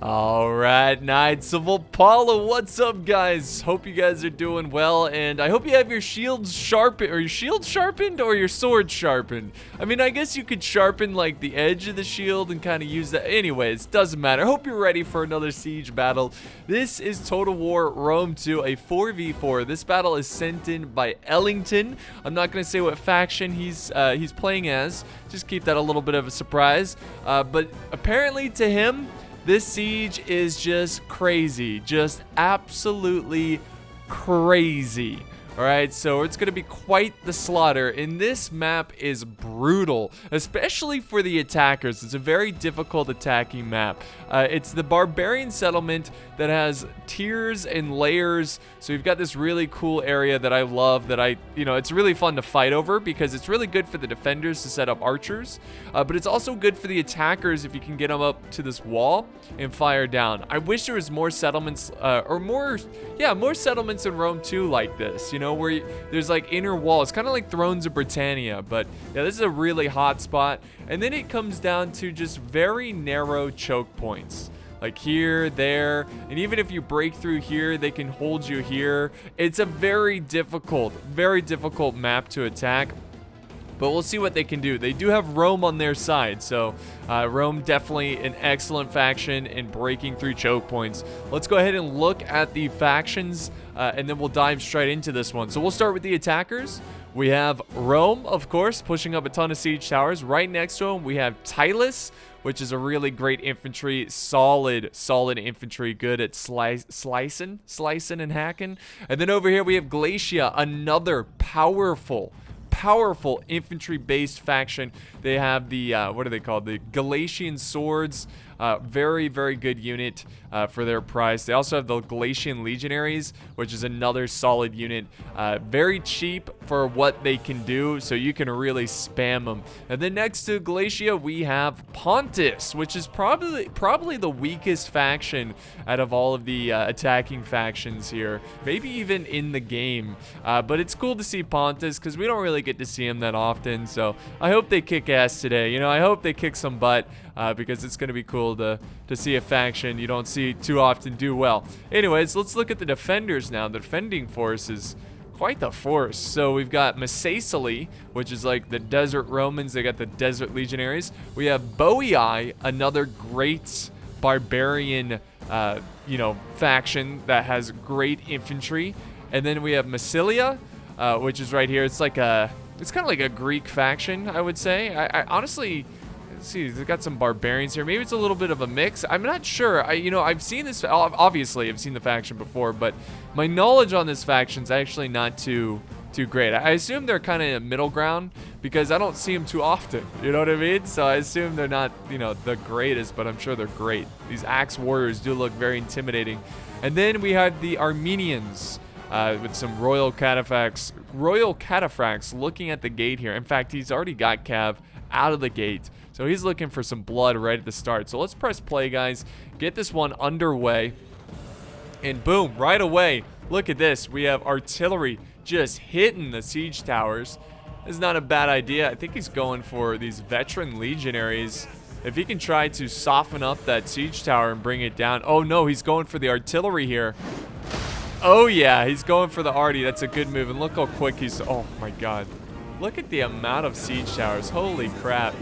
Alright, Knights of Apollo, what's up guys? Hope you guys are doing well, and I hope you have your shields sharpened, or your sword sharpened. I mean, I guess you could sharpen like the edge of the shield and kind of use that. Anyways, doesn't matter. Hope you're ready for another siege battle. This is Total War Rome 2, a 4v4. This battle is sent in by Ellington. I'm not going to say what faction he's playing as. Just keep that a little bit of a surprise. But apparently to him, this siege is just crazy, just absolutely crazy. All right, so it's going to be quite the slaughter, and this map is brutal, especially for the attackers. It's a very difficult attacking map. It's the barbarian settlement that has tiers and layers, so you've got this really cool area that I love, that it's really fun to fight over because it's really good for the defenders to set up archers, but it's also good for the attackers if you can get them up to this wall and fire down. I wish there was more settlements, more settlements in Rome 2 like this, where there's like inner walls, kind of like Thrones of Britannia. But yeah, this is a really hot spot. And then it comes down to just very narrow choke points, like here, there, and even if you break through here, they can hold you here. It's a very difficult map to attack. But we'll see what they can do. They do have Rome on their side, so Rome definitely an excellent faction in breaking through choke points. Let's go ahead and look at the factions, and then we'll dive straight into this one. So we'll start with the attackers. We have Rome, of course, pushing up a ton of siege towers. Right next to him, we have Tylus, which is a really great infantry, solid infantry, good at slicing and hacking. And then over here, we have Glacia, another powerful infantry-based faction. They have the, what are they called? The Galatian swords. Very good unit for their price. They also have the Galatian legionaries, which is another solid unit. Very cheap for what they can do, so you can really spam them. And then next to Galatia, we have Pontus, which is probably the weakest faction out of all of the attacking factions here. Maybe even in the game. But it's cool to see Pontus because we don't really get to see him that often. So I hope they kick ass today. I hope they kick some butt. Because it's going to be cool to see a faction you don't see too often do well. Anyways, let's look at the defenders now. The defending force is quite the force. So we've got Macesali, which is like the desert Romans. They got the desert legionaries. We have Boii, another great barbarian, faction that has great infantry. And then we have Massilia, which is right here. It's kind of like a Greek faction, I would say. I honestly... Let's see, they've got some barbarians here. Maybe it's a little bit of a mix. I'm not sure. I've seen this. Obviously, I've seen the faction before, but my knowledge on this faction is actually not too great. I assume they're kind of middle ground because I don't see them too often. You know what I mean? So I assume they're not, the greatest, but I'm sure they're great. These axe warriors do look very intimidating. And then we have the Armenians. With some royal cataphracts looking at the gate here. In fact, he's already got Cav out of the gate. So he's looking for some blood right at the start. So let's press play, guys. Get this one underway. And boom, right away. Look at this. We have artillery just hitting the siege towers. This is not a bad idea. I think he's going for these veteran legionaries. If he can try to soften up that siege tower and bring it down. Oh, no, he's going for the artillery here. Oh, yeah, he's going for the arty. That's a good move. And look how quick he's... Oh, my God. Look at the amount of siege towers. Holy crap.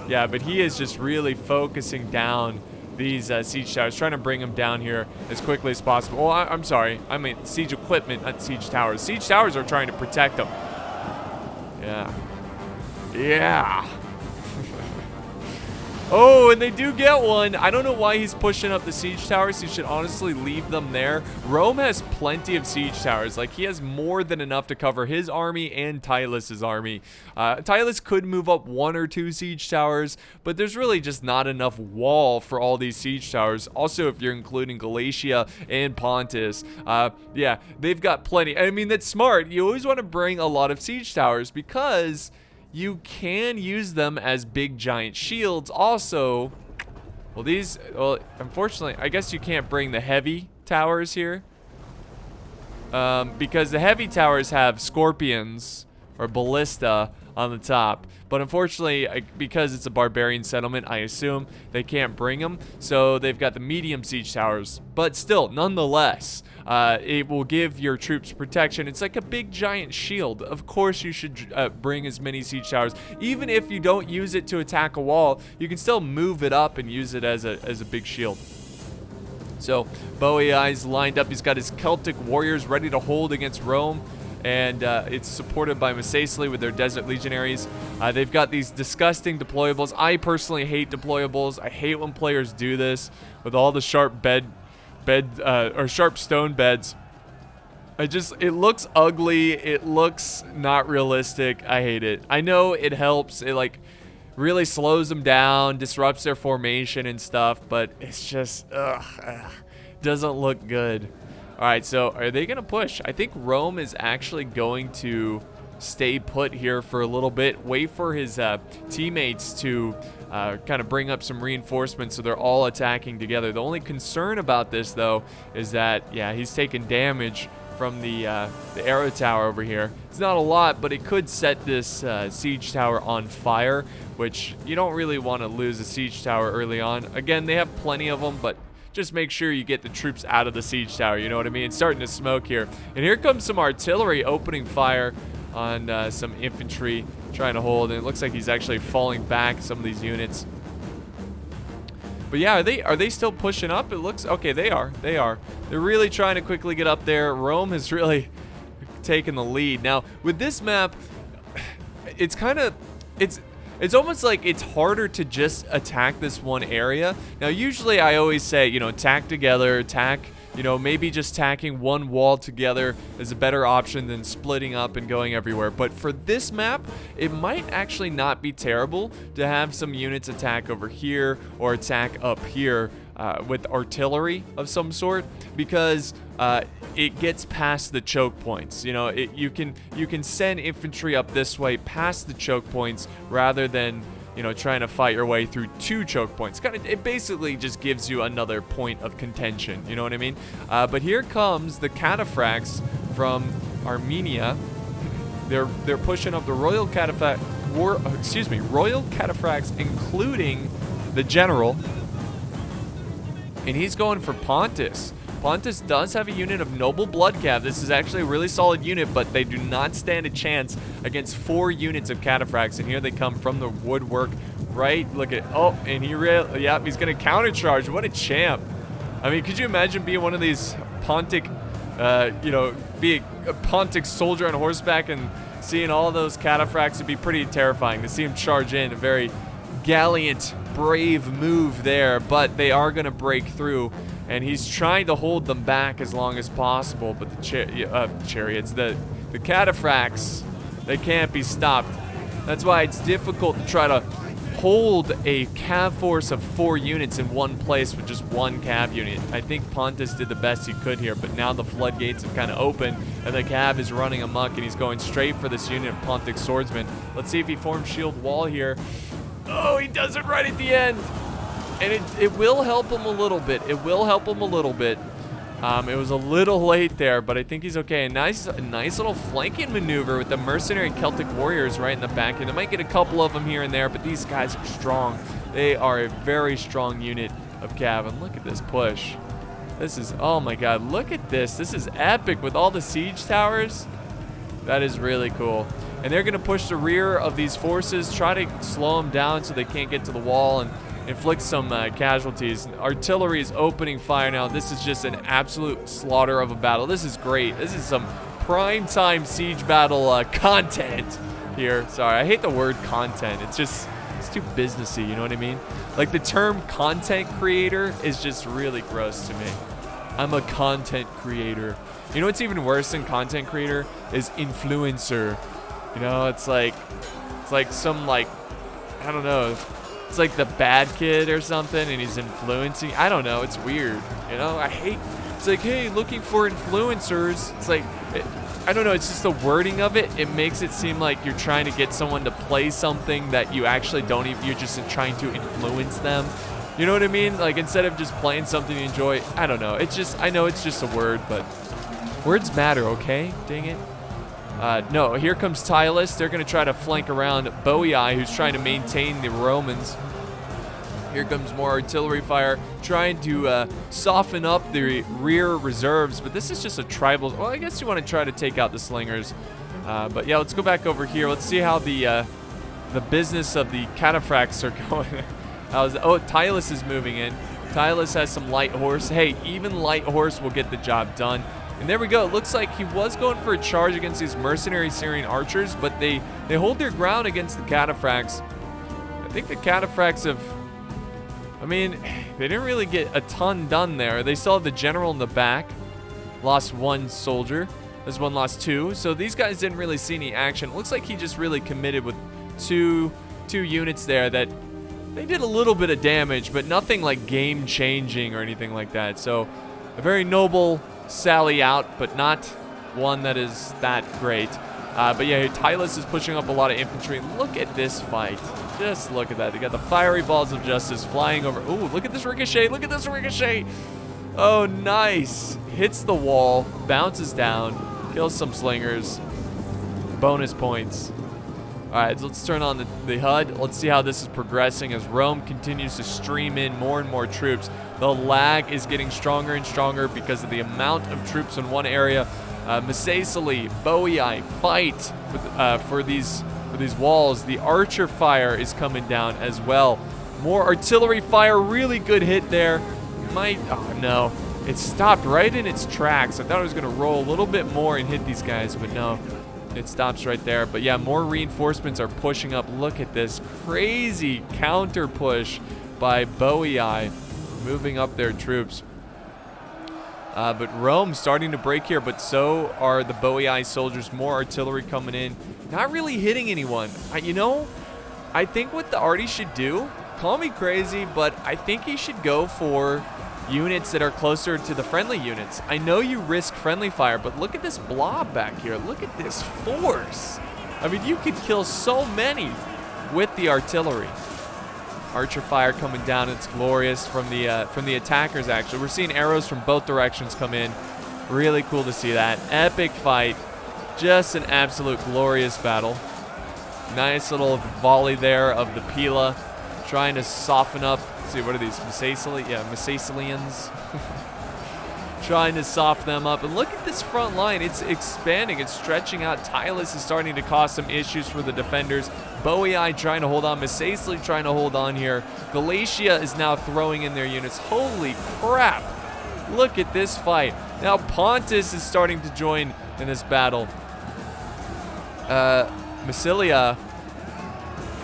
Yeah, but he is just really focusing down these siege towers, trying to bring them down here as quickly as possible. Well, I'm sorry. I mean siege equipment, not siege towers. Siege towers are trying to protect them. Yeah. Yeah. Oh, and they do get one. I don't know why he's pushing up the siege towers. He should honestly leave them there. Rome has plenty of siege towers. Like, he has more than enough to cover his army and Tylus's army. Tylus could move up 1 or 2 siege towers, but there's really just not enough wall for all these siege towers. Also, if you're including Galatia and Pontus, yeah, they've got plenty. I mean, that's smart. You always want to bring a lot of siege towers because you can use them as big giant shields. Also, well, unfortunately, I guess you can't bring the heavy towers here. Because the heavy towers have scorpions or ballista on the top. But unfortunately, because it's a barbarian settlement, I assume they can't bring them. So they've got the medium siege towers. But still, nonetheless, it will give your troops protection. It's like a big giant shield. Of course, you should bring as many siege towers. Even if you don't use it to attack a wall, you can still move it up and use it as a big shield. So Bowie Eyes lined up. He's got his Celtic warriors ready to hold against Rome. And it's supported by Masacely with their Desert Legionaries. They've got these disgusting deployables. I personally hate deployables. I hate when players do this with all the sharp sharp stone beds. It looks ugly. It looks not realistic. I hate it. I know it helps. It like really slows them down, disrupts their formation and stuff, but it's just doesn't look good. All right, so are they going to push? I think Rome is actually going to stay put here for a little bit, wait for his teammates to kind of bring up some reinforcements so they're all attacking together. The only concern about this, though, is that, yeah, he's taking damage from the arrow tower over here. It's not a lot, but it could set this siege tower on fire, which you don't really want to lose a siege tower early on. Again, they have plenty of them, but just make sure you get the troops out of the siege tower, you know what I mean? It's starting to smoke here. And here comes some artillery opening fire on some infantry trying to hold. And it looks like he's actually falling back some of these units. But yeah, are they still pushing up? It looks, okay, they are. They're really trying to quickly get up there. Rome has really taken the lead. Now, with this map, it's almost like it's harder to just attack this one area. Now, usually I always say, you know, attack together, you know, maybe just tacking one wall together is a better option than splitting up and going everywhere. But for this map, it might actually not be terrible to have some units attack over here or attack up here with artillery of some sort, because it gets past the choke points. You know, you can send infantry up this way past the choke points rather than, you know, trying to fight your way through 2 choke points. It basically just gives you another point of contention. You know what I mean? But here comes the cataphracts from Armenia. They're pushing up the royal cataphracts, including the general. And he's going for Pontus. Pontus does have a unit of Noble Blood Cav. This is actually a really solid unit, but they do not stand a chance against 4 units of cataphracts. And here they come from the woodwork, right? Look at, oh, and he's going to countercharge. What a champ. I mean, could you imagine being one of these Pontic, be a Pontic soldier on horseback and seeing all those cataphracts? Would be pretty terrifying to see him charge in. A very gallant, brave move there, but they are going to break through, and he's trying to hold them back as long as possible. But the chariots, the cataphracts, they can't be stopped. That's why it's difficult to try to hold a cav force of 4 units in one place with just one cav unit. I think Pontus did the best he could here, but now the floodgates have kind of opened, and the cav is running amok, and he's going straight for this unit of Pontic swordsmen. Let's see if he forms shield wall here. Oh, he does it right at the end. And it will help him a little bit. It will help him a little bit. It was a little late there, but I think he's okay. A nice little flanking maneuver with the mercenary Celtic warriors right in the back. And they might get a couple of them here and there, but these guys are strong. They are a very strong unit of cav. And look at this push. This is, oh my god, look at this. This is epic with all the siege towers. That is really cool. And they're going to push the rear of these forces, try to slow them down so they can't get to the wall and inflict some casualties. Artillery is opening fire now. This is just an absolute slaughter of a battle. This is great. This is some prime time siege battle content here. Sorry, I hate the word content. It's too businessy, you know what I mean? Like, the term content creator is just really gross to me. I'm a content creator. You know what's even worse than content creator is influencer. You know, it's like some, like, I don't know. It's like the bad kid or something, and he's influencing. I don't know. It's weird. You know, it's like, hey, looking for influencers. It's like, I don't know. It's just the wording of it. It makes it seem like you're trying to get someone to play something that you actually don't even, you're just trying to influence them. You know what I mean? Like, instead of just playing something you enjoy. I don't know. It's just, I know it's just a word, but words matter, okay? Dang it. No, here comes Tylus. They're going to try to flank around Boei, who's trying to maintain the Romans. Here comes more artillery fire, trying to soften up the rear reserves. But this is just a tribal. Well, I guess you want to try to take out the slingers. But yeah, let's go back over here. Let's see how the business of the cataphracts are going. Oh, Tylus is moving in. Tylus has some light horse. Hey, even light horse will get the job done. And there we go. It looks like he was going for a charge against these mercenary Syrian archers, but they hold their ground against the cataphracts. I think the cataphracts have... I mean, they didn't really get a ton done there. They still have the general in the back. Lost 1 soldier. This one lost 2. So these guys didn't really see any action. It looks like he just really committed with two units there that they did a little bit of damage, but nothing like game-changing or anything like that. So a very noble sally out, but not one that is that great. But yeah, Tylus is pushing up a lot of infantry. Look at this fight. Just look at that. They got the fiery balls of justice flying over. Ooh, look at this ricochet. Look at this ricochet. Oh, nice. Hits the wall, bounces down, kills some slingers. Bonus points. All right, so let's turn on the HUD. Let's see how this is progressing as Rome continues to stream in more and more troops. The lag is getting stronger and stronger because of the amount of troops in one area. Missaesili, Boei fight for these walls. The archer fire is coming down as well. More artillery fire, really good hit there. Oh no, it stopped right in its tracks. I thought it was gonna roll a little bit more and hit these guys, but no. It stops right there. But yeah, more reinforcements are pushing up. Look at this crazy counter push by Boei, moving up their troops. But Rome starting to break here, but so are the Boei soldiers. More artillery coming in. Not really hitting anyone. You know, I think what the arty should do, call me crazy, but I think he should go for units that are closer to the friendly units. I know you risk friendly fire, but look at this blob back here. Look at this force. I mean, you could kill so many with the artillery. Archer fire coming down. It's glorious from the attackers, actually. We're seeing arrows from both directions come in. Really cool to see that. Epic fight. Just an absolute glorious battle. Nice little volley there of the Pila. Trying to soften up. Let's see, what are these? Missaesili? Yeah, Missaesilians. Trying to soften them up. And look at this front line. It's expanding. It's stretching out. Tylus is starting to cause some issues for the defenders. Boei trying to hold on. Missaesili trying to hold on here. Galatia is now throwing in their units. Holy crap. Look at this fight. Now Pontus is starting to join in this battle. Massilia.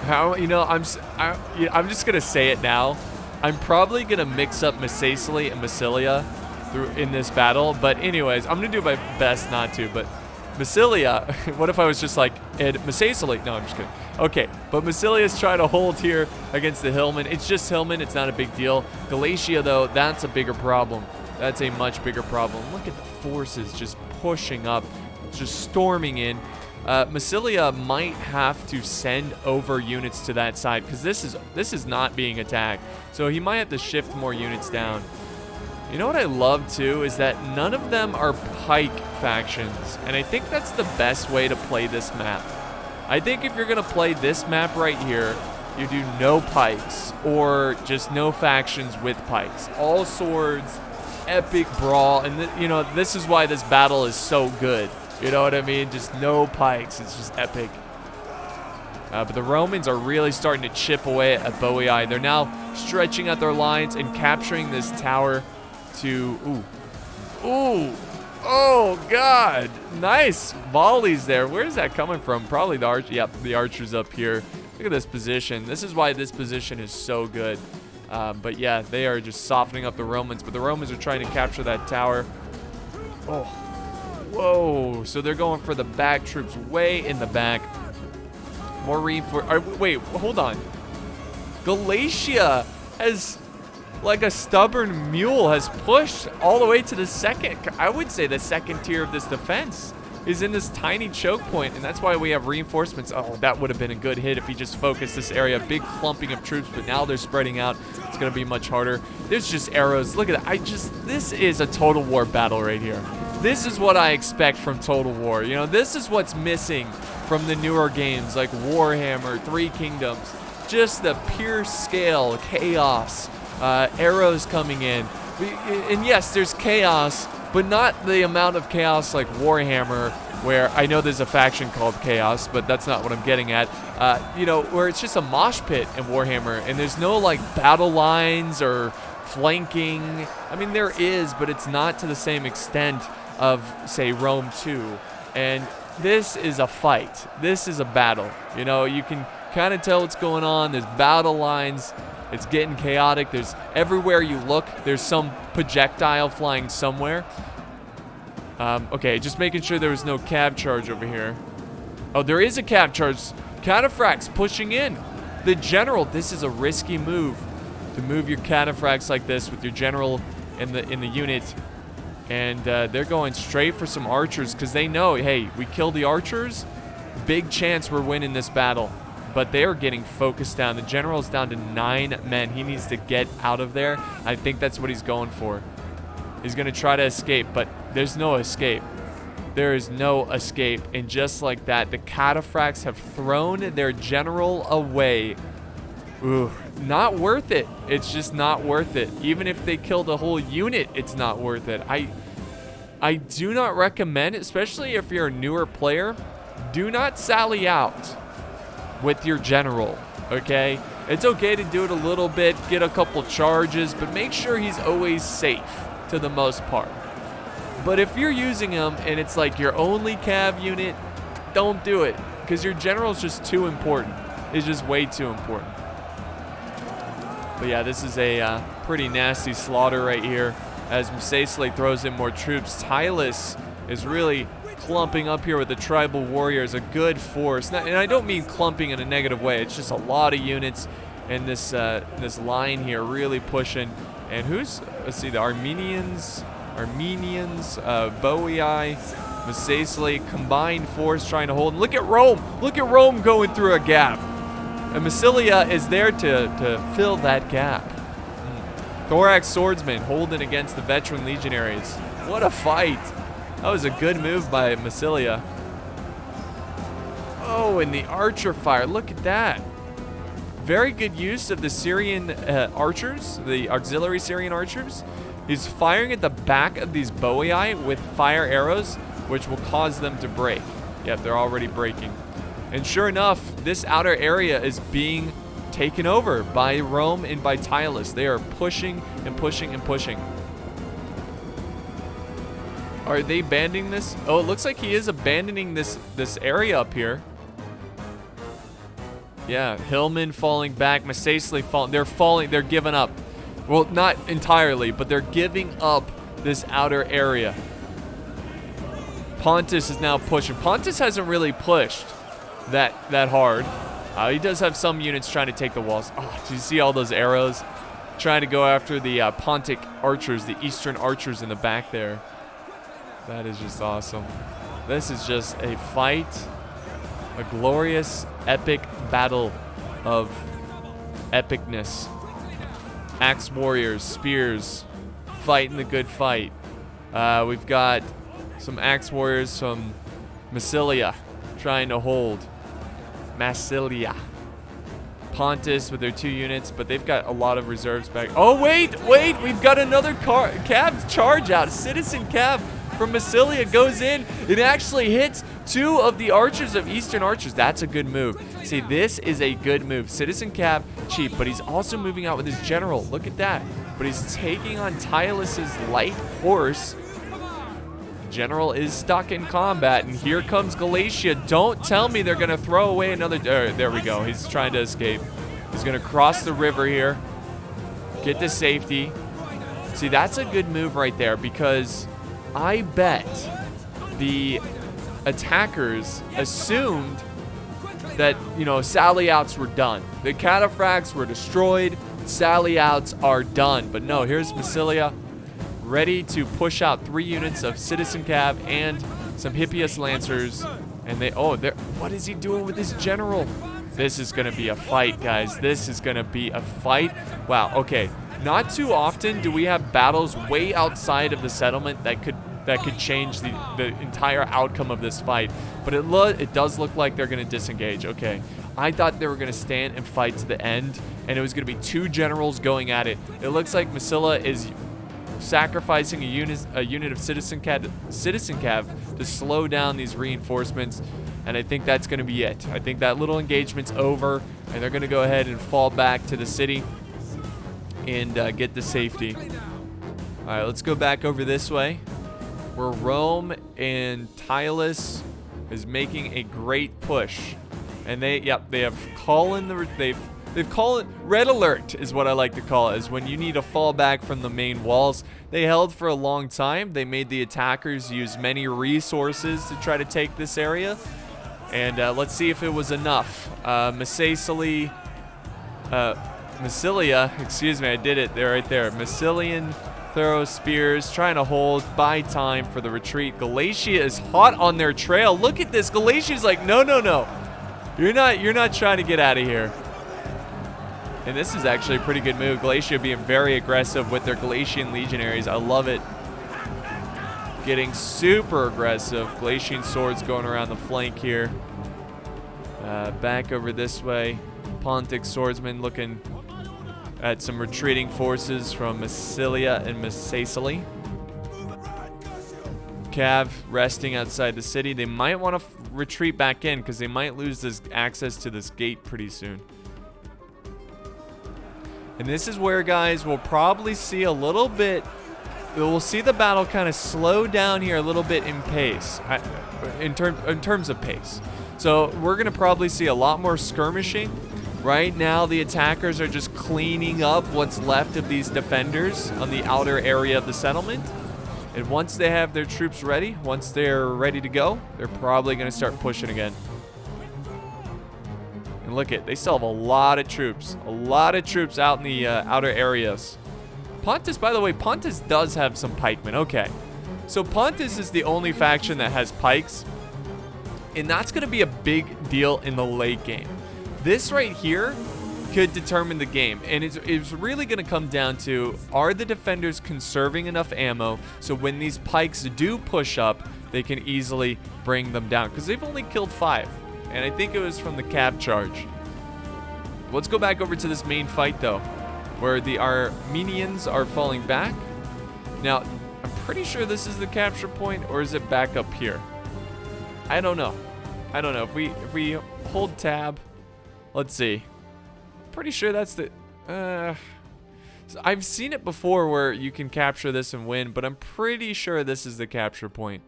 I'm just gonna say it now. I'm probably gonna mix up Missaesili and Massilia in this battle, but anyways, I'm gonna do my best not to. But Massilia, what if I was just like Missaesili? No, I'm just kidding. Okay, but Massilia is trying to hold here against the Hillmen. It's just Hillmen. It's not a big deal. Galatia, though, that's a bigger problem. That's a much bigger problem. Look at the forces just pushing up, just storming in. Massilia might have to send over units to that side because this is not being attacked. So he might have to shift more units down. You know what I love too is that none of them are pike factions, and I think that's the best way to play this map. I think if you're gonna play this map right here, you do no pikes or just no factions with pikes. All swords, epic brawl, and this is why this battle is so good. You know what I mean? Just no pikes. It's just epic. But the Romans are really starting to chip away at Boei. They're now stretching out their lines and capturing this tower to... Ooh. Oh, God. Nice volleys there. Where's that coming from? Probably the archer. Yep, the archers up here. Look at this position. This is why this position is so good. But yeah, they are just softening up the Romans. But the Romans are trying to capture that tower. Oh. Whoa. So they're going for the back troops way in the back. More reinforcements. Wait, hold on. Galatia has, like a stubborn mule, has pushed all the way to the second. I would say the second tier of this defense is in this tiny choke point, and that's why we have reinforcements. Oh, that would have been a good hit if he just focused this area. Big clumping of troops, but now they're spreading out. It's going to be much harder. There's just arrows. Look at that. This is a total war battle right here. This is what I expect from Total War. You know, this is what's missing from the newer games like Warhammer, Three Kingdoms. Just the pure scale chaos, arrows coming in. And yes, there's chaos, but not the amount of chaos like Warhammer, where I know there's a faction called Chaos, but that's not what I'm getting at. You know, where it's just a mosh pit in Warhammer, and there's no like battle lines or flanking. I mean, there is, but it's not to the same extent of, say, Rome 2. And this is a fight. This is a battle. You know, you can kind of tell what's going on. There's battle lines. It's getting chaotic. There's everywhere you look, there's some projectile flying somewhere. Okay, just making sure there was no cav charge over here. Oh, there is a cav charge. Cataphracts pushing in. The general, this is a risky move. To move your cataphracts like this with your general in the unit. And they're going straight for some archers because they know, hey, we kill the archers, big chance we're winning this battle. But they are getting focused down. The general's down to 9 men. He needs to get out of there. I think that's what he's going for. He's going to try to escape, but there's no escape. There is no escape. And just like that, the cataphracts have thrown their general away. Ooh, not worth it. It's just not worth it. Even if they kill the whole unit, it's not worth it. I do not recommend, especially if you're a newer player, do not sally out with your general, okay? It's okay to do it a little bit, get a couple charges, but make sure he's always safe to the most part. But if you're using him and it's like your only cav unit, don't do it, because your general's just too important. It's just way too important. But yeah, this is a pretty nasty slaughter right here as Pixelated throws in more troops. Tylus is really clumping up here with the tribal warriors, a good force. And I don't mean clumping in a negative way. It's just a lot of units, and this line here really pushing. And who's, let's see, the Armenians, Boii, Pixelated, combined force trying to hold. And look at Rome going through a gap. And Massilia is there to fill that gap. Thorax swordsman holding against the veteran legionaries. What a fight. That was a good move by Massilia. Oh, and the archer fire. Look at that. Very good use of the Syrian archers, the auxiliary Syrian archers. He's firing at the back of these Boii with fire arrows, which will cause them to break. Yep, they're already breaking. And sure enough, this outer area is being taken over by Rome and by Tylus. They are pushing and pushing and pushing. Are they abandoning this? Oh, it looks like he is abandoning this area up here. Yeah, Hillman falling back, Pixelated falling. They're falling, they're giving up. Well, not entirely, but they're giving up this outer area. Pontus is now pushing. Pontus hasn't really pushed that hard. He does have some units trying to take the walls. Oh, do you see all those arrows? Trying to go after the Pontic archers, the Eastern archers in the back there. That is just awesome. This is just a fight, a glorious, epic battle of epicness. Axe warriors, spears, fighting the good fight. We've got some axe warriors from Massilia trying to hold. Massilia. Pontus with their 2 units, but they've got a lot of reserves back. Oh, wait, we've got another cav charge out. Citizen cav from Massilia goes in. It actually hits 2 of the archers of Eastern archers. That's a good move. See, this is a good move. Citizen cav, cheap, but he's also moving out with his general. Look at that. But he's taking on Tylus's light horse. General is stuck in combat, and here comes Galatia. Don't tell me they're going to throw away another... there we go. He's trying to escape. He's going to cross the river here. Get to safety. See, that's a good move right there, because I bet the attackers assumed that, you know, sally outs were done. The cataphracts were destroyed. Sally outs are done. But no, here's Massilia, ready to push out 3 units of Citizen Cav and some Hippias Lancers. And they, oh, what is he doing with his general? This is going to be a fight, guys. This is going to be a fight. Wow, okay. Not too often do we have battles way outside of the settlement that could that could change the entire outcome of this fight. But it does look like they're going to disengage. Okay. I thought they were going to stand and fight to the end, and it was going to be two generals going at it. It looks like Masilla is sacrificing a unit of citizen cav to slow down these reinforcements, and I think that's going to be it. I think that little engagement's over, and they're going to go ahead and fall back to the city and get to safety. All right, let's go back over this way, where Rome and Tylus is making a great push, and they have they've called it red alert is what I like to call it, is when you need to fall back from the main walls. They held for a long time. They made the attackers use many resources to try to take this area. And let's see if it was enough. Massilia, excuse me, I did it there, right there. Massilian throw spears, trying to hold, buy time for the retreat. Galatia is hot on their trail. Look at this. Galatia's like, no, no, no. You're not trying to get out of here. And this is actually a pretty good move. Galatia being very aggressive with their Galatian legionaries. I love it. Getting super aggressive. Galatian swords going around the flank here. Back over this way. Pontic swordsmen looking at some retreating forces from Massilia and Massaceae. Cav resting outside the city. They might want to retreat back in because they might lose this access to this gate pretty soon. And this is where, guys, we'll probably see a little bit. We'll see the battle kind of slow down here a little bit in pace, in terms of pace. So we're going to probably see a lot more skirmishing. Right now, the attackers are just cleaning up what's left of these defenders on the outer area of the settlement. And once they have their troops ready, once they're ready to go, they're probably going to start pushing again. And look at, they still have a lot of troops out in the outer areas. Pontus, by the way, Pontus does have some pikemen. Okay, so Pontus is the only faction that has pikes, and that's going to be a big deal in the late game. This right here could determine the game, and it's really going to come down to, are the defenders conserving enough ammo so when these pikes do push up, they can easily bring them down, because they've only killed 5. And I think it was from the cav charge. Let's go back over to this main fight, though, where the Armenians are falling back. Now, I'm pretty sure this is the capture point, or is it back up here? I don't know. If we hold tab, let's see. Pretty sure that's the... So I've seen it before where you can capture this and win, but I'm pretty sure this is the capture point.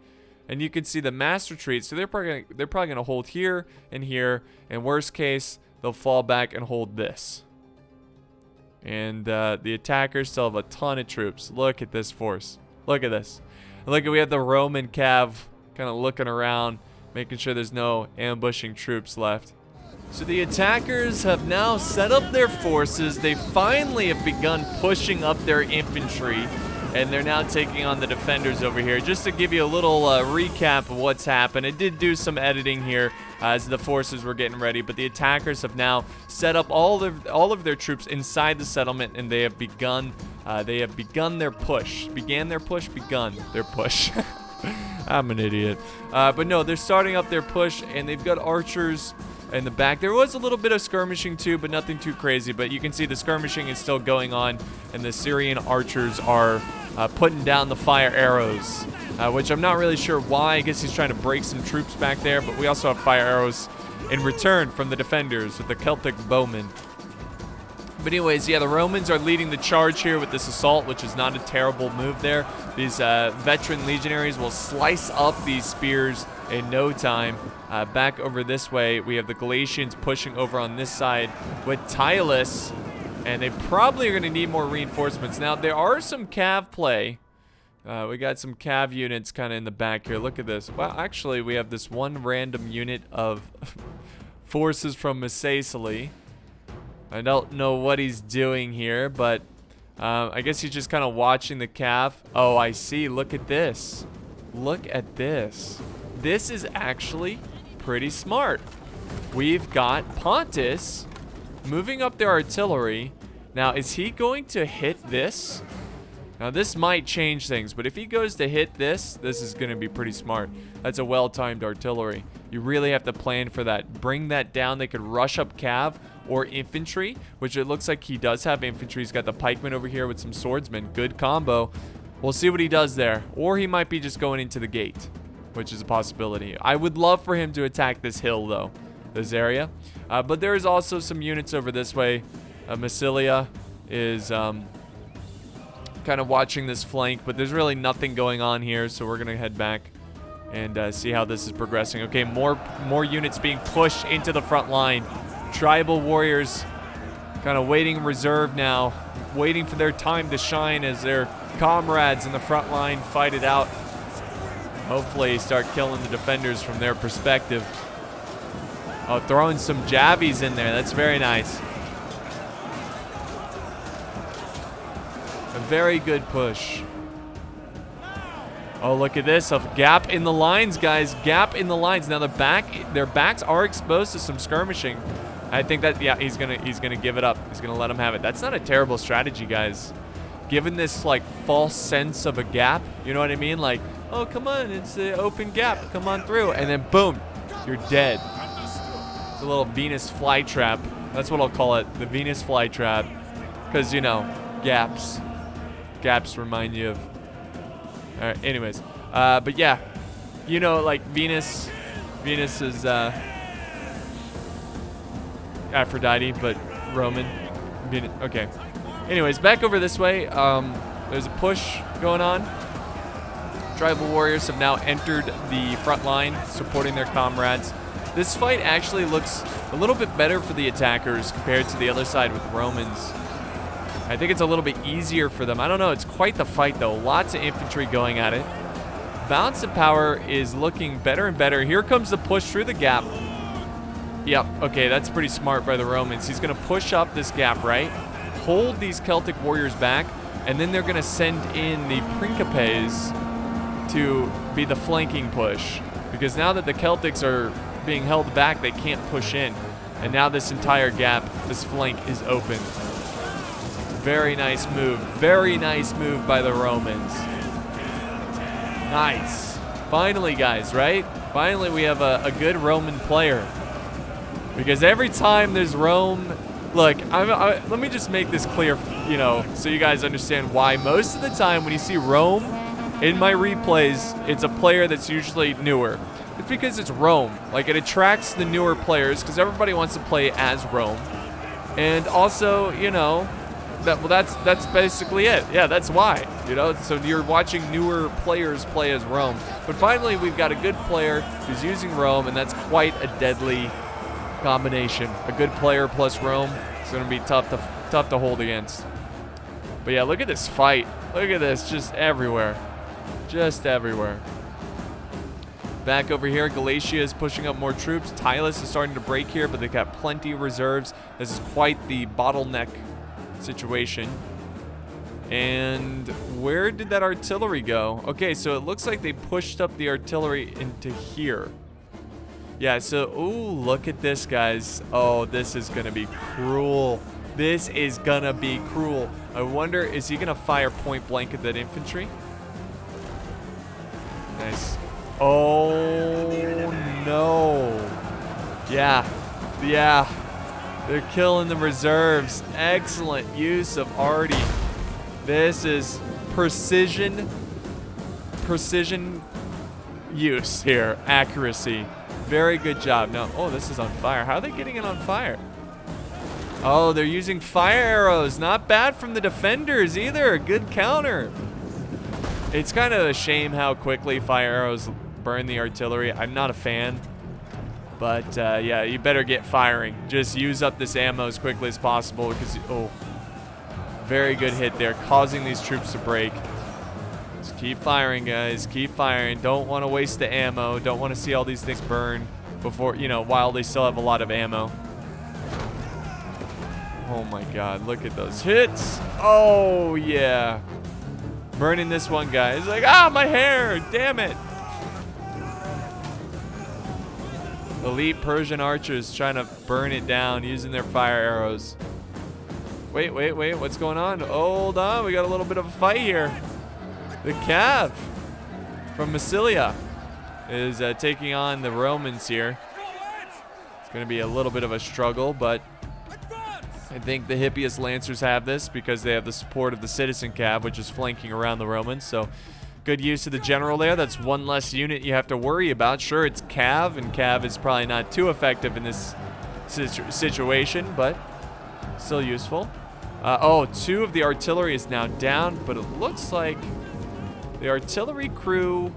And you can see the mass retreat, so they're probably gonna hold here and here. In worst case, they'll fall back and hold this. And the attackers still have a ton of troops. Look at this force. Look at this. Look at, we have the Roman cav kind of looking around, making sure there's no ambushing troops left. So the attackers have now set up their forces. They finally have begun pushing up their infantry. And they're now taking on the defenders over here. Just to give you a little recap of what's happened. I did do some editing here as the forces were getting ready, but the attackers have now set up all of their troops inside the settlement, and they have begun their push. Began their push, begun their push. I'm an idiot. But no, they're starting up their push, and they've got archers in the back. There was a little bit of skirmishing too, but nothing too crazy. But you can see the skirmishing is still going on, and the Syrian archers are putting down the fire arrows, which I'm not really sure why. I guess he's trying to break some troops back there, but we also have fire arrows in return from the defenders with the Celtic bowmen. But anyways, yeah, the Romans are leading the charge here with this assault, which is not a terrible move there. These veteran legionaries will slice up these spears in no time. Back over this way, we have the Galatians pushing over on this side with Tylus, and they probably are going to need more reinforcements. Now, there are some cav play. We got some cav units kind of in the back here. Look at this. Well, actually, we have this one random unit of forces from Massaceae. I don't know what he's doing here, but I guess he's just kind of watching the cav. Oh, I see. Look at this. Look at this. This is actually pretty smart. We've got Pontus moving up their artillery. Now, is he going to hit this? Now, this might change things, but if he goes to hit this, this is going to be pretty smart. That's a well-timed artillery. You really have to plan for that. Bring that down. They could rush up cav or infantry, which it looks like he does have infantry. He's got the pikemen over here with some swordsmen. Good combo. We'll see what he does there. Or he might be just going into the gate, which is a possibility. I would love for him to attack this hill, though, this area. But there is also some units over this way. Massilia is kind of watching this flank, but there's really nothing going on here, so we're going to head back and see how this is progressing. Okay, more units being pushed into the front line. Tribal warriors kind of waiting in reserve now, waiting for their time to shine as their comrades in the front line fight it out. Hopefully start killing the defenders from their perspective. Oh, throwing some jabbies in there. That's very nice. A very good push. Oh, look at this. A gap in the lines, guys. Gap in the lines. Now their backs are exposed to some skirmishing. I think that, yeah, he's gonna give it up. He's gonna let them have it. That's not a terrible strategy, guys. Given this like false sense of a gap, you know what I mean? Like, oh, come on, it's an open gap. Come on through, and then boom, you're dead. It's a little Venus flytrap. That's what I'll call it, the Venus flytrap, because you know, gaps remind you of. All right, anyways, but yeah, you know, like Venus is Aphrodite, but Roman. Okay. Anyways, back over this way. There's a push going on. Tribal warriors have now entered the front line, supporting their comrades. This fight actually looks a little bit better for the attackers compared to the other side with Romans. I think it's a little bit easier for them. I don't know. It's quite the fight, though. Lots of infantry going at it. Balance of power is looking better and better. Here comes the push through the gap. Yep, okay, that's pretty smart by the Romans. He's going to push up this gap, right? Hold these Celtic warriors back, and then they're going to send in the Principes to be the flanking push. Because now that the Celtics are being held back, they can't push in. And now this entire gap, this flank is open. Very nice move. Very nice move by the Romans. Nice. Finally, guys, right? Finally, we have a good Roman player. Because every time there's Rome, look, let me just make this clear, you know, so you guys understand why. Most of the time when you see Rome in my replays, it's a player that's usually newer. It's because it's Rome. Like, it attracts the newer players because everybody wants to play as Rome. And also, you know, that's basically it. Yeah, that's why, you know. So you're watching newer players play as Rome. But finally, we've got a good player who's using Rome, and that's quite a deadly combination. A good player plus Rome is going to be tough to hold against. But yeah, look at this fight. Look at this, just everywhere. Just everywhere. Back over here, Galatia is pushing up more troops. Tylus is starting to break here, but they've got plenty of reserves. This is quite the bottleneck situation. And where did that artillery go? Okay, so it looks like they pushed up the artillery into here. Yeah, so, ooh, look at this, guys. Oh, this is going to be cruel. This is going to be cruel. I wonder, is he going to fire point blank at that infantry? Nice. Oh, no. Yeah. They're killing the reserves. Excellent use of arty. This is precision use here. Accuracy. Very good job. Now, oh, this is on fire. How are they getting it on fire? Oh, they're using fire arrows. Not bad from the defenders either. Good counter. It's kind of a shame how quickly fire arrows burn the artillery. I'm not a fan. But, yeah, you better get firing. Just use up this ammo as quickly as possible because, oh, very good hit there, causing these troops to break. Just keep firing, guys. Keep firing. Don't want to waste the ammo. Don't want to see all these things burn before, you know, while they still have a lot of ammo. Oh, my God. Look at those hits. Oh, yeah. Burning this one, guys. Like, ah, my hair. Damn it. Elite Persian archers trying to burn it down using their fire arrows. Wait, what's going on? Hold on, we got a little bit of a fight here. The Cav from Massilia is taking on the Romans here. It's going to be a little bit of a struggle, but I think the hippiest Lancers have this because they have the support of the Citizen Cav, which is flanking around the Romans. So good use of the General there. That's one less unit you have to worry about. Sure, it's Cav, and Cav is probably not too effective in this situation, but still useful. Oh, 2 of the artillery is now down, but it looks like the artillery crew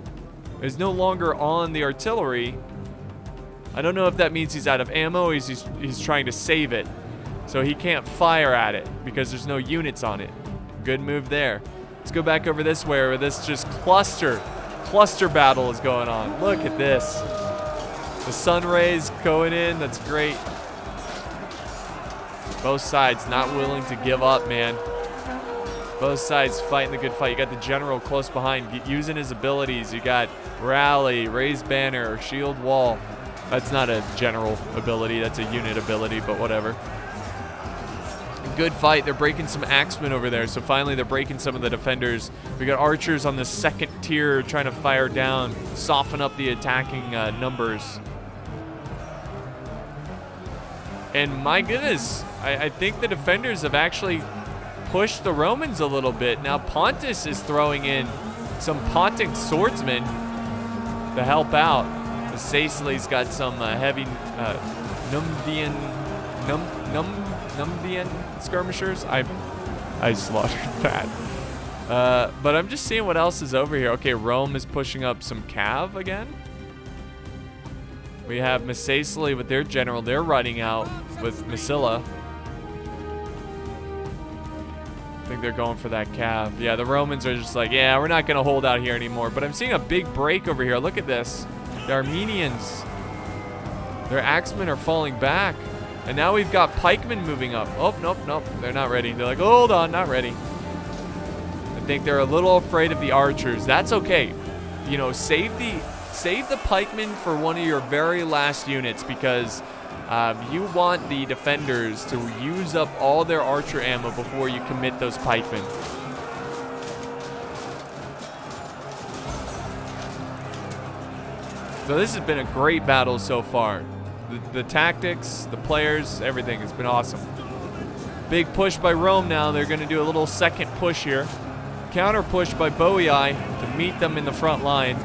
is no longer on the artillery. I don't know if that means he's out of ammo or he's trying to save it. So he can't fire at it because there's no units on it. Good move there. Let's go back over this way where this just cluster battle is going on. Look at this. The sun rays going in. That's great. Both sides not willing to give up, man. Both sides fighting the good fight. You got the general close behind, using his abilities. You got rally, raise banner, shield wall. That's not a general ability. That's a unit ability, but whatever. Good fight. They're breaking some axemen over there, so finally they're breaking some of the defenders. We got archers on the second tier trying to fire down, soften up the attacking numbers. And my goodness, I think the defenders have actually pushed the Romans a little bit. Now Pontus is throwing in some Pontic swordsmen to help out. The Sicely's got some heavy Numbian skirmishers. I slaughtered that. But I'm just seeing what else is over here. Okay, Rome is pushing up some Cav again. We have Sicily with their general. They're running out with Massilia. I think they're going for that Cav. Yeah, the Romans are just like, yeah, we're not going to hold out here anymore. But I'm seeing a big break over here. Look at this. The Armenians, their axemen are falling back. And now we've got pikemen moving up. Oh, nope. They're not ready. They're like, hold on, not ready. I think they're a little afraid of the archers. That's okay. You know, save the pikemen for one of your very last units because you want the defenders to use up all their archer ammo before you commit those pikemen. So this has been a great battle so far. The tactics, the players, everything has been awesome. Big push by Rome now. They're going to do a little second push here. Counter push by Bowie to meet them in the front line.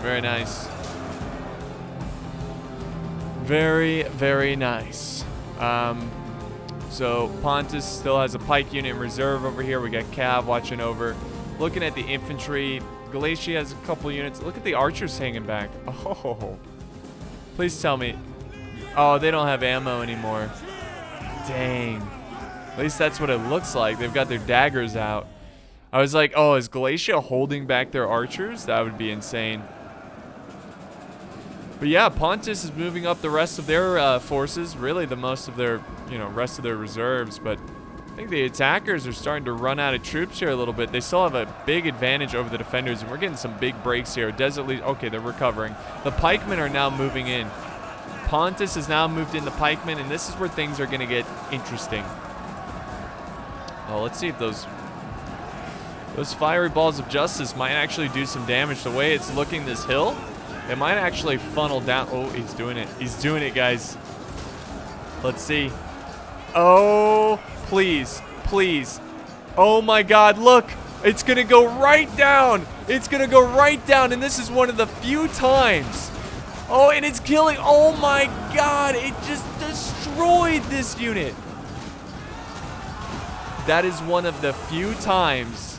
Very nice. Very, very nice. So Pontus still has a pike unit in reserve over here. We got Cav watching over. Looking at the infantry. Galatia has a couple units. Look at the archers hanging back. Oh. Please tell me. Oh, they don't have ammo anymore. Dang. At least that's what it looks like. They've got their daggers out. I was like, oh, is Galatia holding back their archers? That would be insane. But yeah, Pontus is moving up the rest of their forces, really the most of their, rest of their reserves. But I think the attackers are starting to run out of troops here a little bit. They still have a big advantage over the defenders, and we're getting some big breaks here. Okay, they're recovering. The pikemen are now moving in. Pontus has now moved in the pikemen, and this is where things are going to get interesting. Well, let's see if those fiery balls of justice might actually do some damage. The way it's looking, this hill, it might actually funnel down. Oh, he's doing it. He's doing it, guys. Let's see. Oh, please. Oh my God, look. It's going to go right down. And this is one of the few times. Oh, and it's killing. Oh my God, it just destroyed this unit. That is one of the few times.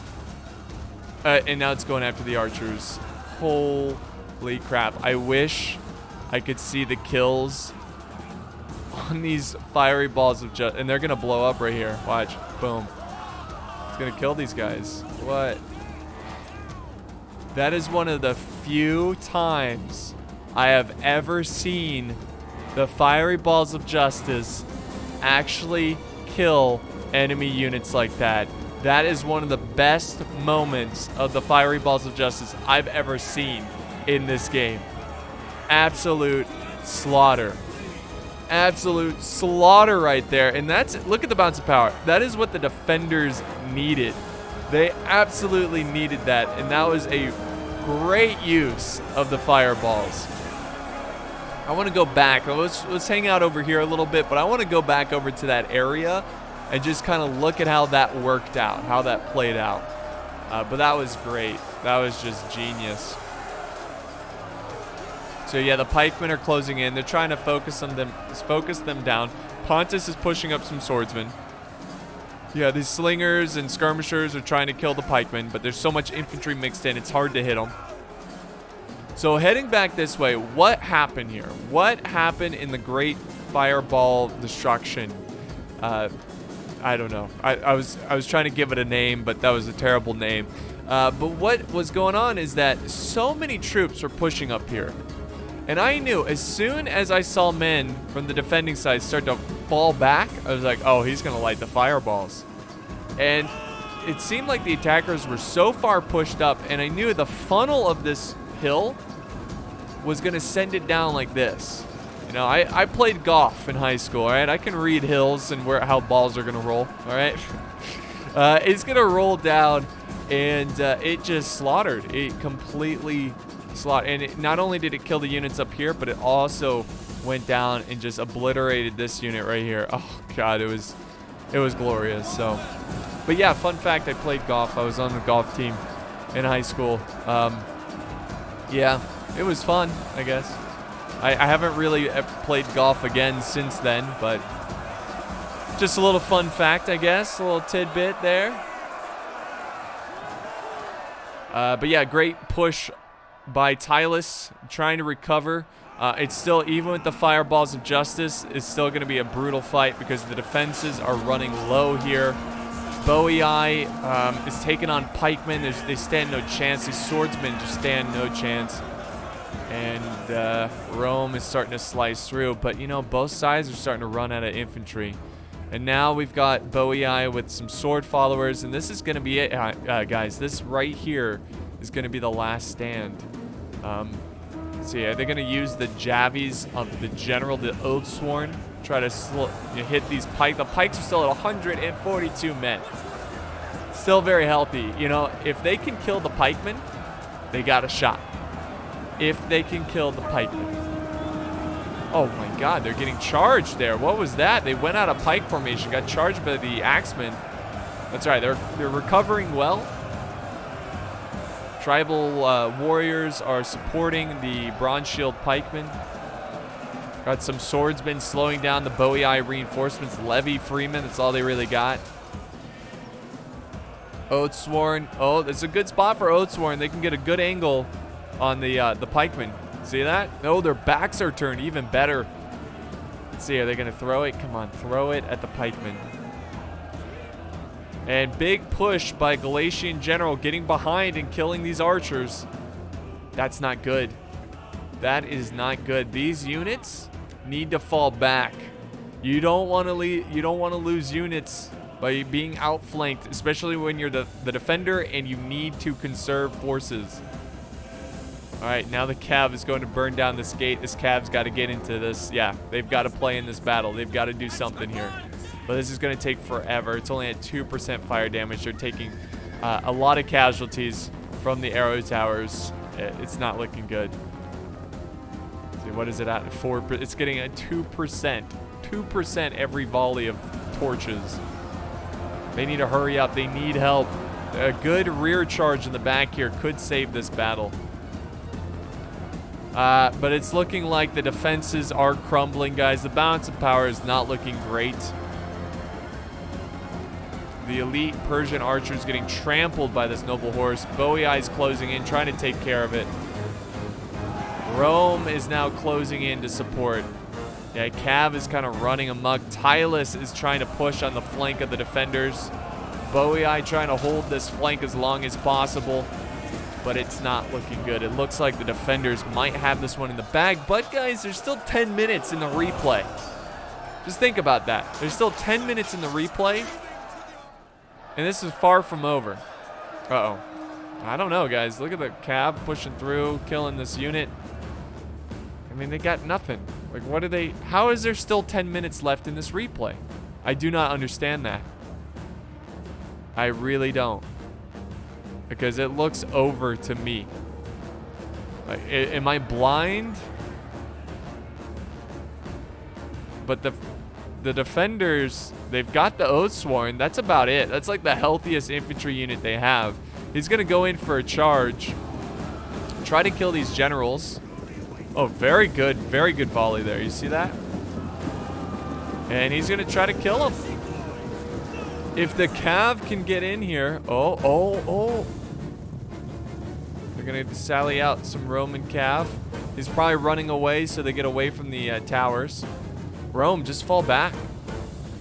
And now it's going after the archers. Holy crap. I wish I could see the kills on these fiery balls of justice. And they're going to blow up right here. Watch. Boom. It's going to kill these guys. What? That is one of the few times I have ever seen the fiery balls of justice actually kill enemy units like that. That is one of the best moments of the fiery balls of justice I've ever seen in this game. absolute slaughter. Absolute slaughter right there. And look at the bounce of power. That is what the defenders needed. They absolutely needed that. And that was a great use of the fireballs. I want to go back. Let's hang out over here a little bit, but I want to go back over to that area and just kind of look at how that worked out, how that played out. But that was great. That was just genius. So yeah, the pikemen are closing in. They're trying to focus them down. Pontus is pushing up some swordsmen. Yeah, these slingers and skirmishers are trying to kill the pikemen, but there's so much infantry mixed in, it's hard to hit them. So heading back this way, what happened here? What happened in the Great Fireball Destruction? I don't know. I was trying to give it a name, but that was a terrible name. But what was going on is that so many troops were pushing up here. And I knew as soon as I saw men from the defending side start to fall back, I was like, oh, he's going to light the fireballs. And it seemed like the attackers were so far pushed up, and I knew the funnel of this hill was going to send it down like this. You know, I played golf in high school, all right? I can read hills and how balls are going to roll, all right? It's going to roll down, and it just slaughtered. It completely slaughtered. And not only did it kill the units up here, but it also went down and just obliterated this unit right here. Oh, God, it was glorious. So, but yeah, fun fact, I played golf. I was on the golf team in high school. Yeah, it was fun, I guess. I haven't really played golf again since then, but just a little fun fact, I guess. A little tidbit there. But yeah, great push by Tylus, trying to recover. It's still, even with the fireballs of justice, it's still going to be a brutal fight because the defenses are running low here. Boei is taking on pikemen. They stand no chance. These swordsmen just stand no chance. And Rome is starting to slice through. But, you know, both sides are starting to run out of infantry. And now we've got Boei with some sword followers. And this is going to be it, guys. This right here is going to be the last stand. Let's see, are they going to use the javies of the general, the Oathsworn? Try to hit these pikes. The pikes are still at 142 men. Still very healthy. You know, if they can kill the pikemen, they got a shot. If they can kill the pikemen. Oh my God, they're getting charged there. What was that? They went out of pike formation, got charged by the axemen. That's right, they're recovering well. Tribal warriors are supporting the bronze shield pikemen. Got some swordsmen slowing down the Boei reinforcements. Levy Freeman, that's all they really got. Oathsworn. Oh, it's a good spot for Oathsworn. They can get a good angle on the pikemen. See that? Oh, their backs are turned. Even better. Let's see, are they going to throw it? Come on, throw it at the pikemen. And big push by Galatian General getting behind and killing these archers. That's not good. That is not good. These units need to fall back. You don't want to lose units by being outflanked, especially when you're the defender and you need to conserve forces. All right, now the Cav is going to burn down this gate. This Cav's got to get into this. Yeah, they've got to play in this battle. They've got to do something here. But this is going to take forever. It's only at 2% fire damage. They're taking a lot of casualties from the arrow towers. It's not looking good. Let's see, what is it at? 4%. It's getting a 2%. 2% every volley of torches. They need to hurry up. They need help. A good rear charge in the back here could save this battle. But it's looking like the defenses are crumbling, guys. The balance of power is not looking great. The elite Persian archers getting trampled by this noble horse. Boei is closing in, trying to take care of it. Rome is now closing in to support. Yeah, Cav is kind of running amok. Tylus is trying to push on the flank of the defenders. Boei trying to hold this flank as long as possible, but it's not looking good. It looks like the defenders might have this one in the bag, but guys, there's still 10 minutes in the replay. Just think about that. There's still 10 minutes in the replay, and this is far from over. Uh-oh. I don't know, guys. Look at the Cav pushing through, killing this unit. mean, they got nothing. Like, what are they? How is there still 10 minutes left in this replay? I do not understand that. I really don't. Because it looks over to me. Like, am I blind? But the defenders, they've got the Oathsworn. That's about it. That's like the healthiest infantry unit they have. He's going to go in for a charge. Try to kill these generals. Oh, very good volley there. You see that? And he's going to try to kill him. If the Cav can get in here. Oh. They're going to sally out some Roman Cav. He's probably running away so they get away from the towers. Rome, just fall back.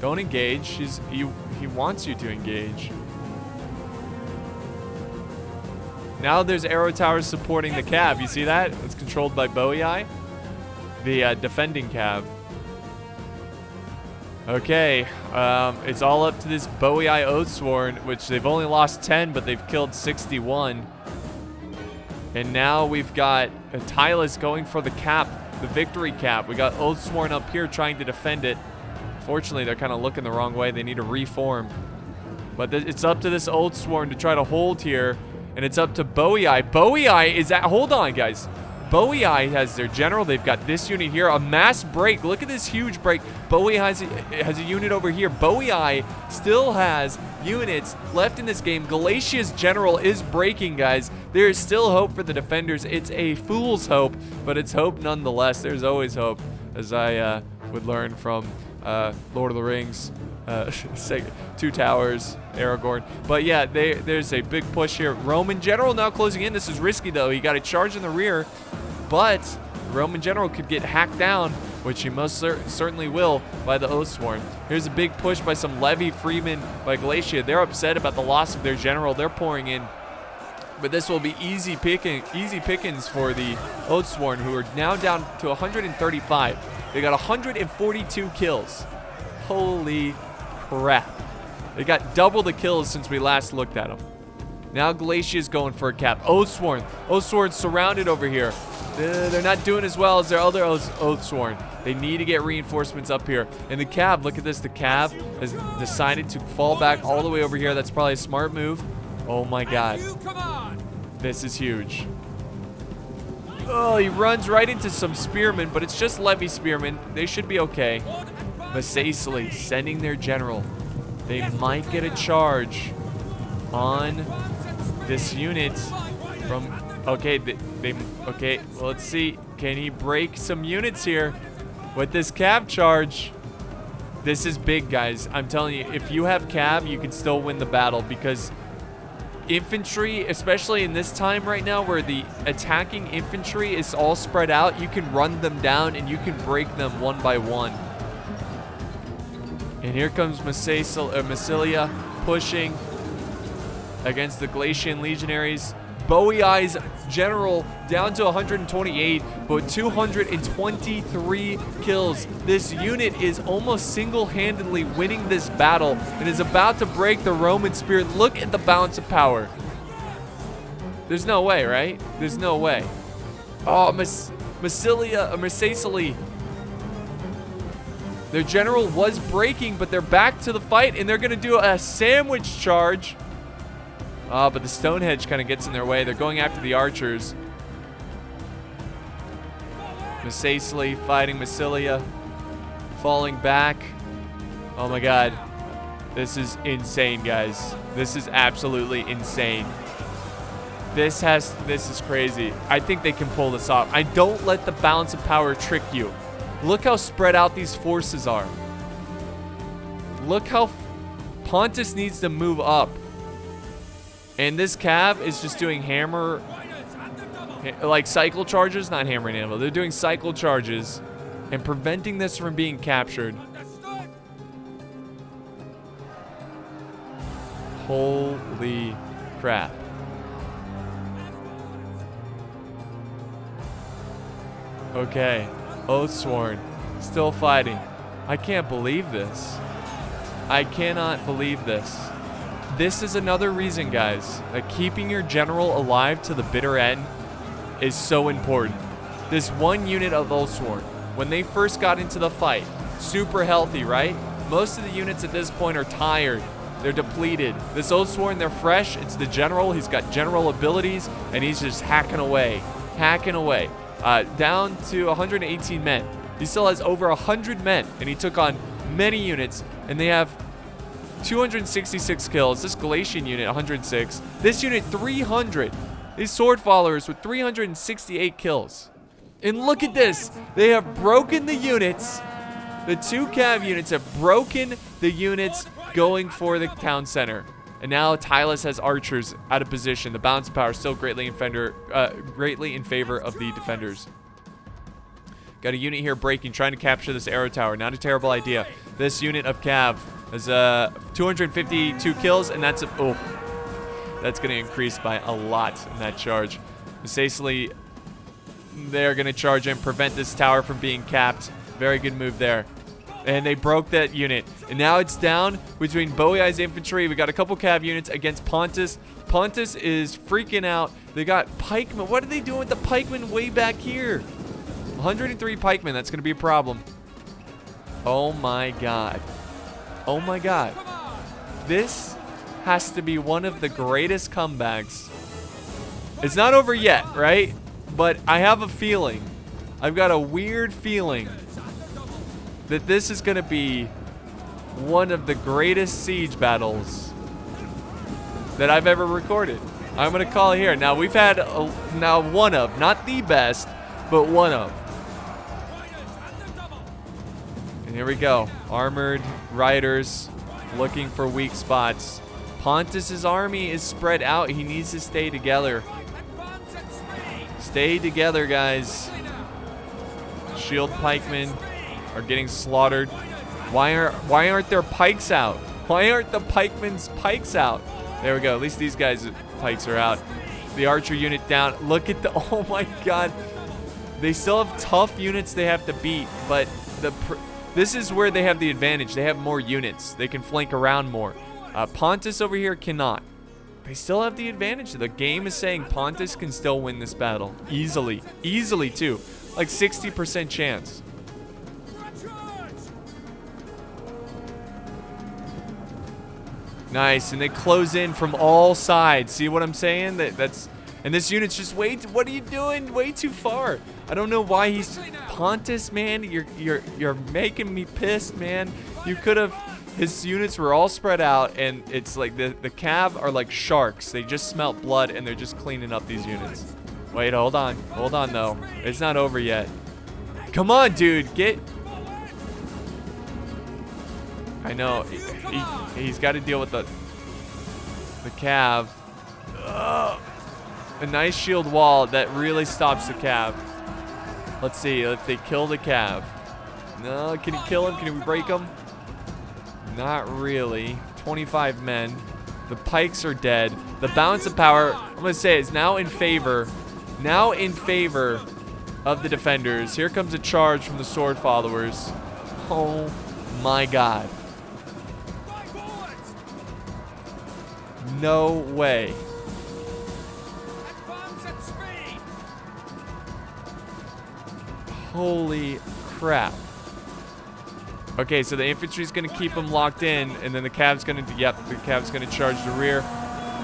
Don't engage. He wants you to engage. Now there's arrow towers supporting the Cav. You see that? It's controlled by Boei, the defending Cav. Okay, it's all up to this Boei Oathsworn, which they've only lost 10, but they've killed 61. And now we've got Tylus going for the cap, the victory cap. We got Oathsworn up here trying to defend it. Fortunately, they're kind of looking the wrong way. They need to reform. But it's up to this Oathsworn to try to hold here. And it's up to Boei. Boei is at... Hold on, guys. Boei has their general. They've got this unit here. A mass break. Look at this huge break. Boei has a unit over here. Boei still has units left in this game. Galatia's general is breaking, guys. There is still hope for the defenders. It's a fool's hope, but it's hope nonetheless. There's always hope, as I would learn from Lord of the Rings. Two Towers, Aragorn. But yeah, there's a big push here. Roman general now closing in. This is risky, though. He got a charge in the rear, but Roman general could get hacked down, which he most certainly will by the Oathsworn. Here's a big push by some Levy freemen by Galatia. They're upset about the loss of their general. They're pouring in. But this will be easy pickings for the Oathsworn, who are now down to 135. They got 142 kills. Holy crap. They got double the kills since we last looked at them. Now Galatia's going for a cap. Oathsworn surrounded over here. They're not doing as well as their other Oathsworn. They need to get reinforcements up here. And the Cav, look at this. The Cav has decided to fall back all the way over here. That's probably a smart move. Oh my god. This is huge. Oh, he runs right into some spearmen, but it's just Levy spearmen. They should be okay. Masacely sending their general. They might get a charge on this unit from... Okay, okay, well, let's see. Can he break some units here with this Cav charge? This is big, guys. I'm telling you, if you have Cav, you can still win the battle, because infantry, especially in this time right now where the attacking infantry is all spread out, you can run them down and you can break them one by one. And here comes Massilia pushing against the Galatian legionaries. Boei's general down to 128, but 223 kills. This unit is almost single-handedly winning this battle and is about to break the Roman spirit. Look at the balance of power. There's no way, right? There's no way. Oh, Massacely. Their general was breaking, but they're back to the fight, and they're going to do a sandwich charge. But the Stonehenge kind of gets in their way. They're going after the archers. Massacely fighting Massilia. Falling back. Oh my god. This is insane, guys. This is absolutely insane. This is crazy. I think they can pull this off. I don't let the balance of power trick you. Look how spread out these forces are. Look how Pontus needs to move up. And this Cav is just doing hammer, like cycle charges, not hammering anvil. They're doing cycle charges and preventing this from being captured. Holy crap. Okay. Oathsworn, still fighting. I can't believe this. I cannot believe this. This is another reason, guys, that keeping your general alive to the bitter end is so important. this one unit of Oathsworn, when they first got into the fight, super healthy, right? Most of the units at this point are tired. They're depleted. This Oathsworn, they're fresh. It's the general. He's got general abilities, and he's just hacking away. Down to 118 men. He still has over 100 men, and he took on many units, and they have 266 kills. This Galatian unit, 106. This unit, 300. These sword followers with 368 kills. And look at this. They have broken the units. The 2 cav units have broken the units going for the town center. And now Tylus has archers out of position. The bounce power still greatly in favor of the defenders. Got a unit here breaking, trying to capture this arrow tower. Not a terrible idea. This unit of cav has 252 kills, and that's going to increase by a lot in that charge. Basically, they're going to charge and prevent this tower from being capped. Very good move there. And they broke that unit. And now it's down between Bowie Eye's infantry. We got a couple cav units against Pontus. Pontus is freaking out. They got pikemen. What are they doing with the pikemen way back here? 103 pikemen. That's going to be a problem. Oh my god. Oh my god. This has to be one of the greatest comebacks. It's not over yet, right? But I have a feeling. I've got a weird feeling that this is going to be one of the greatest siege battles that I've ever recorded. I'm going to call it here. Now, we've had one of, not the best, but one of. And here we go. Armored riders looking for weak spots. Pontus's army is spread out. He needs to stay together. Stay together, guys. Shield pikemen are getting slaughtered. Why aren't their pikes out? Why aren't the pikemen's pikes out? There we go. At least these guys' pikes are out. The archer unit down. Look at the... Oh my god. They still have tough units they have to beat, but this is where they have the advantage. They have more units. They can flank around more. Pontus over here cannot. They still have the advantage. The game is saying Pontus can still win this battle. Easily. Easily, too. Like 60% chance. Nice, and they close in from all sides. See what I'm saying? And this unit's just what are you doing? Way too far. I don't know why he's Pontus, man. You're making me pissed, man. You could have. His units were all spread out, and it's like the cav are like sharks. They just smelt blood, and they're just cleaning up these units. Wait, hold on though. It's not over yet. Come on, dude, get. I know. He's got to deal with the cav. Ugh. A nice shield wall that really stops the cav. Let's see if they kill the cav. No, can he kill him? Can we break him? Not really. 25 men. The pikes are dead. The balance of power, I'm going to say, is now in favor. Now in favor of the defenders. Here comes a charge from the sword followers. Oh my god. No way. Holy crap. Okay, so the infantry's going to keep them locked in, and then the cav's going to, the cav's going to charge the rear.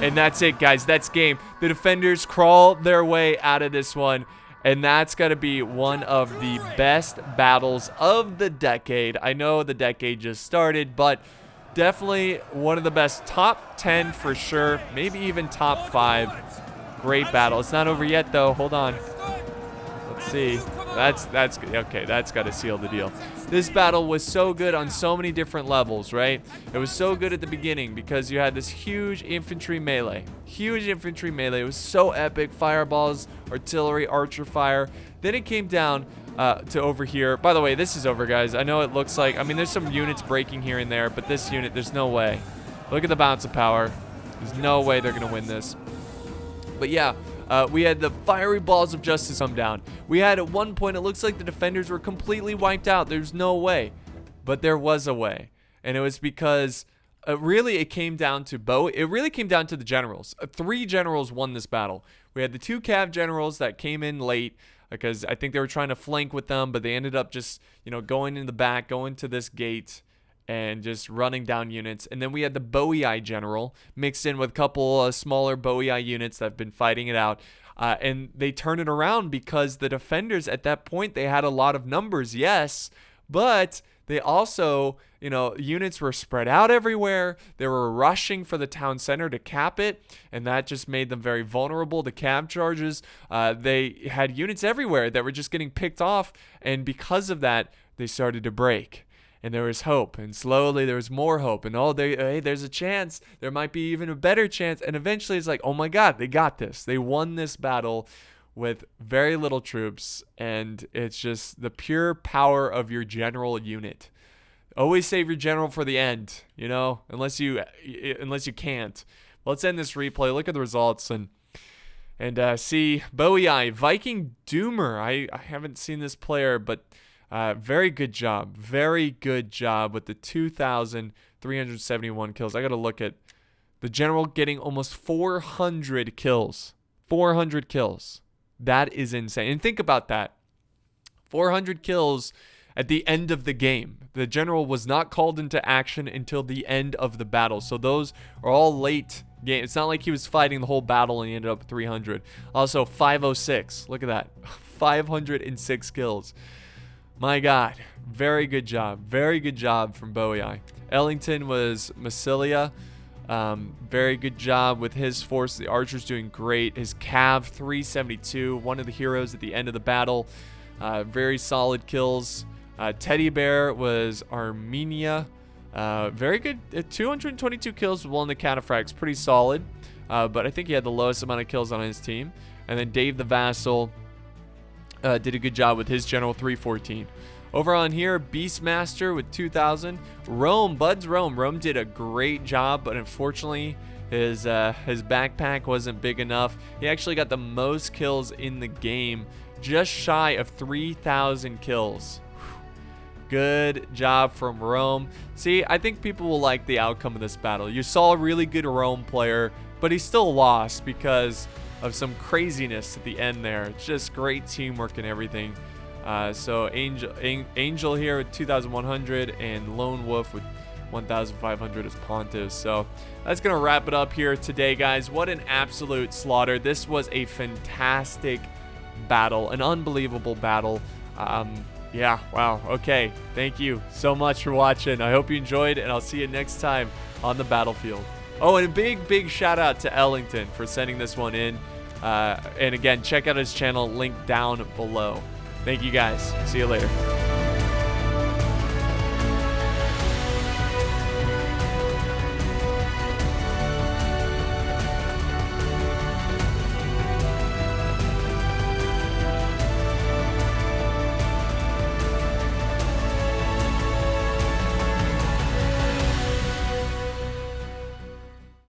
And that's it, guys. That's game. The defenders crawl their way out of this one, and that's got to be one of the best battles of the decade. I know the decade just started, but definitely one of the best. Top 10 for sure, maybe even top 5. Great battle. It's not over yet, though. Hold on. Let's see. That's okay. That's got to seal the deal. This battle was so good on so many different levels, right? It was so good at the beginning because you had this huge infantry melee. Huge infantry melee. It was so epic. Fireballs, artillery, archer fire. Then it came down to over here. By the way, this is over, guys. I know it looks like, I mean, there's some units breaking here and there, but this unit, there's no way. Look at the bounce of power. There's no way they're going to win this. But yeah. We had the fiery balls of justice come down. We had at one point, it looks like the defenders were completely wiped out. There's no way. But there was a way. And it was because really it came down to it really came down to the generals. 3 generals won this battle. We had the 2 cav generals that came in late. because I think they were trying to flank with them, but they ended up just, going in the back, going to this gate, and just running down units. And then we had the Bowie general mixed in with a couple smaller Bowie units that have been fighting it out. And they turned it around because the defenders at that point, they had a lot of numbers, yes, but they also, units were spread out everywhere. They were rushing for the town center to cap it, and that just made them very vulnerable to cap charges. They had units everywhere that were just getting picked off, and because of that, they started to break. And there was hope, and slowly there was more hope, and hey, there's a chance. There might be even a better chance, and eventually it's like, oh my God, they got this. They won this battle with very little troops, and it's just the pure power of your general unit. Always save your general for the end, unless you can't. Let's end this replay. Look at the results and see Bowie Viking Doomer. I haven't seen this player, but very good job. Very good job with the 2,371 kills. I got to look at the general getting almost 400 kills. 400 kills. That is insane. And think about that. 400 kills at the end of the game. The general was not called into action until the end of the battle. So those are all late game. It's not like he was fighting the whole battle and he ended up with 300. Also, 506. Look at that. 506 kills. My God. Very good job. Very good job from Bowie. Ellington was Massilia. Very good job with his force. The archer's doing great. His Cav 372, one of the heroes at the end of the battle. Very solid kills. Teddy Bear was Armenia. Very good. 222 kills with one of the cataphracts. Pretty solid. But I think he had the lowest amount of kills on his team. And then Dave the Vassal did a good job with his general 314. Over on here, Beastmaster with 2,000. Bud's Rome. Rome did a great job, but unfortunately, his backpack wasn't big enough. He actually got the most kills in the game, just shy of 3,000 kills. Good job from Rome. See, I think people will like the outcome of this battle. You saw a really good Rome player, but he still lost because of some craziness at the end there. It's just great teamwork and everything. So Angel here with 2,100 and Lone Wolf with 1,500 as Pontiff. So that's going to wrap it up here today, guys. What an absolute slaughter. This was a fantastic battle, an unbelievable battle. Yeah, wow. Okay, thank you so much for watching. I hope you enjoyed, and I'll see you next time on the battlefield. Oh, and a big shout out to Ellington for sending this one in. And again, check out his channel, link down below. Thank you guys. See you later.